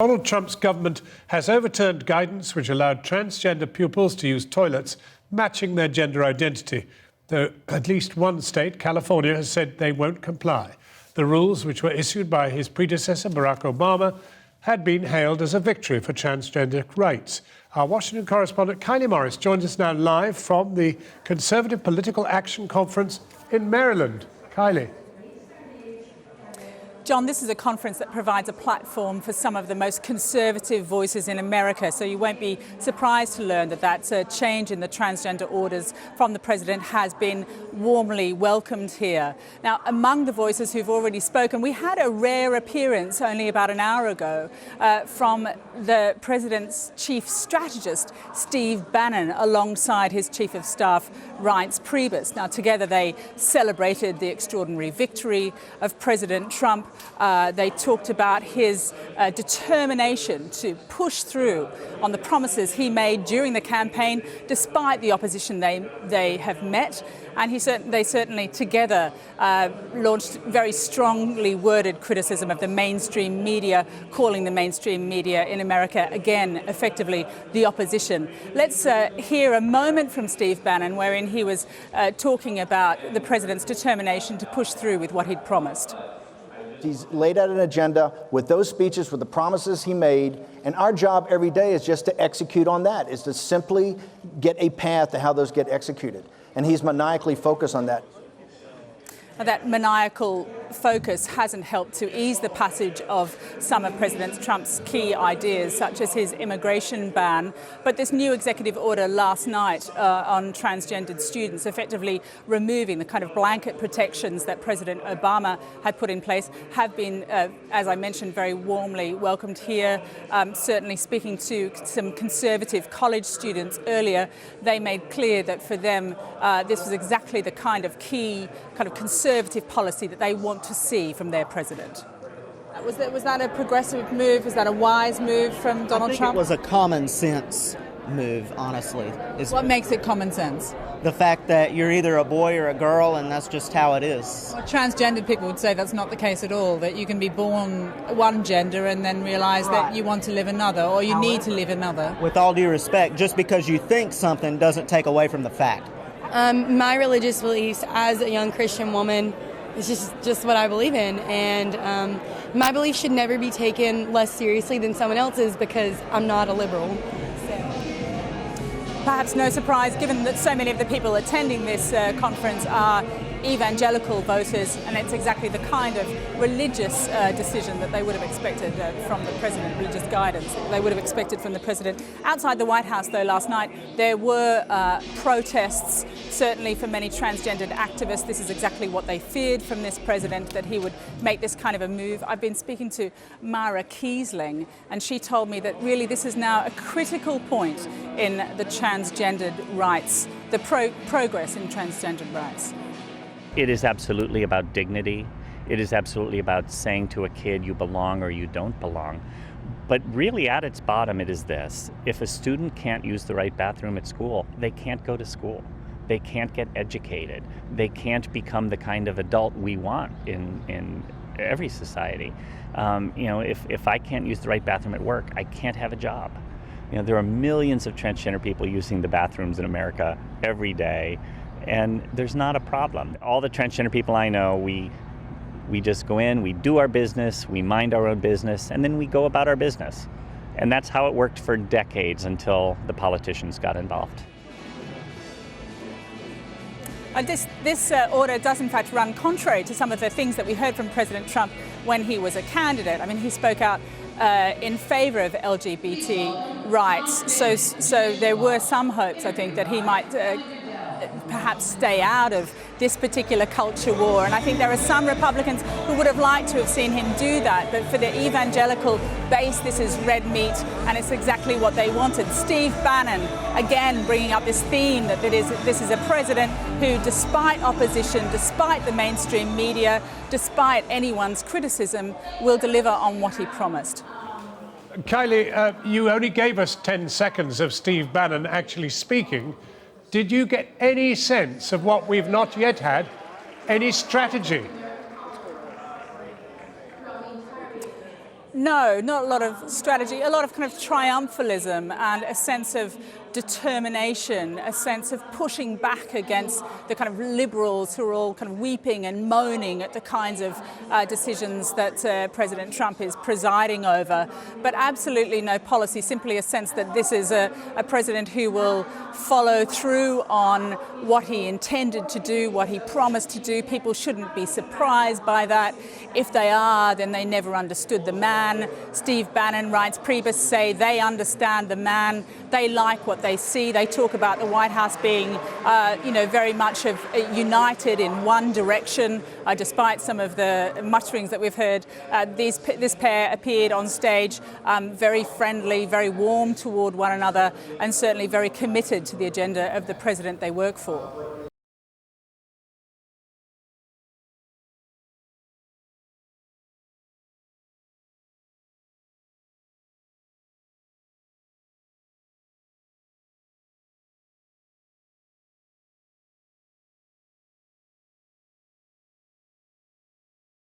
Donald Trump's government has overturned guidance which allowed transgender pupils to use toilets matching their gender identity, though at least one state, California, has said they won't comply. The rules, which were issued by his predecessor, Barack Obama, had been hailed as a victory for transgender rights. Our Washington correspondent Kylie Morris joins us now live from the Conservative Political Action Conference in Maryland. Kylie. John, this is a conference that provides a platform for some of the most conservative voices in America, so you won't be surprised to learn that that change in the transgender orders from the president has been warmly welcomed here. Now, among the voices who've already spoken, we had a rare appearance only about an hour ago from the president's chief strategist, Steve Bannon, alongside his chief of staff, Reince Priebus. Now, together they celebrated the extraordinary victory of President Trump. They talked about his determination to push through on the promises he made during the campaign, despite the opposition they have met. And they certainly together launched very strongly worded criticism of the mainstream media, calling the mainstream media in America, again, effectively the opposition. Let's hear a moment from Steve Bannon wherein he was talking about the president's determination to push through with what he'd promised. He's laid out an agenda with those speeches, with the promises he made, and our job every day is just to execute on that, is to simply get a path to how those get executed. And he's maniacally focused on that. That maniacal focus hasn't helped to ease the passage of some of President Trump's key ideas, such as his immigration ban. But this new executive order last night on transgendered students, effectively removing the kind of blanket protections that President Obama had put in place, have been, as I mentioned, very warmly welcomed here. Certainly speaking to some conservative college students earlier, they made clear that for them this was exactly the kind of key kind of conservative policy that they want to see from their president. Was that a progressive move? Was that a wise move from Donald Trump? It was a common sense move, honestly. What makes it common sense? The fact that you're either a boy or a girl, and that's just how it is. Well, transgendered people would say that's not the case at all, that you can be born one gender and then realise that you want to live another, or you need to live another. With all due respect, just because you think something doesn't take away from the fact. My religious beliefs as a young Christian woman is just what I believe in, and my beliefs should never be taken less seriously than someone else's because I'm not a liberal. Perhaps no surprise, given that so many of the people attending this conference are evangelical voters, and it's exactly the kind of religious decision that they would have expected from the president, religious guidance they would have expected from the president. Outside the White House, though, last night, there were protests, certainly for many transgendered activists. This is exactly what they feared from this president, that he would make this kind of a move. I've been speaking to Mara Kiesling, and she told me that really this is now a critical point in the transgendered rights, the progress in transgendered rights. It is absolutely about dignity. It is absolutely about saying to a kid you belong or you don't belong. But really at its bottom it is this: if a student can't use the right bathroom at school, they can't go to school. They can't get educated. They can't become the kind of adult we want in every society. If I can't use the right bathroom at work, I can't have a job. There are millions of transgender people using the bathrooms in America every day. And there's not a problem. All the transgender people I know, we just go in, we do our business, we mind our own business, and then we go about our business. And that's how it worked for decades until the politicians got involved. This order does in fact run contrary to some of the things that we heard from President Trump when he was a candidate. I mean, he spoke out in favour of LGBT rights. So there were some hopes, I think, that he might perhaps stay out of this particular culture war. And I think there are some Republicans who would have liked to have seen him do that. But for the evangelical base, this is red meat, and it's exactly what they wanted. Steve Bannon, again, bringing up this theme that this is a president who, despite opposition, despite the mainstream media, despite anyone's criticism, will deliver on what he promised. Kylie, you only gave us 10 seconds of Steve Bannon actually speaking. Did you get any sense of what we've not yet had, any strategy? No, not a lot of strategy, a lot of kind of triumphalism and a sense of determination, a sense of pushing back against the kind of liberals who are all kind of weeping and moaning at the kinds of decisions that President Trump is presiding over. But absolutely no policy, simply a sense that this is a president who will follow through on what he intended to do, what he promised to do. People shouldn't be surprised by that. If they are, then they never understood the man. Steve Bannon writes, Priebus say they understand the man. They like what they see. They talk about the White House being, very much united in one direction, despite some of the mutterings that we've heard. This pair appeared on stage very friendly, very warm toward one another, and certainly very committed to the agenda of the president they work for.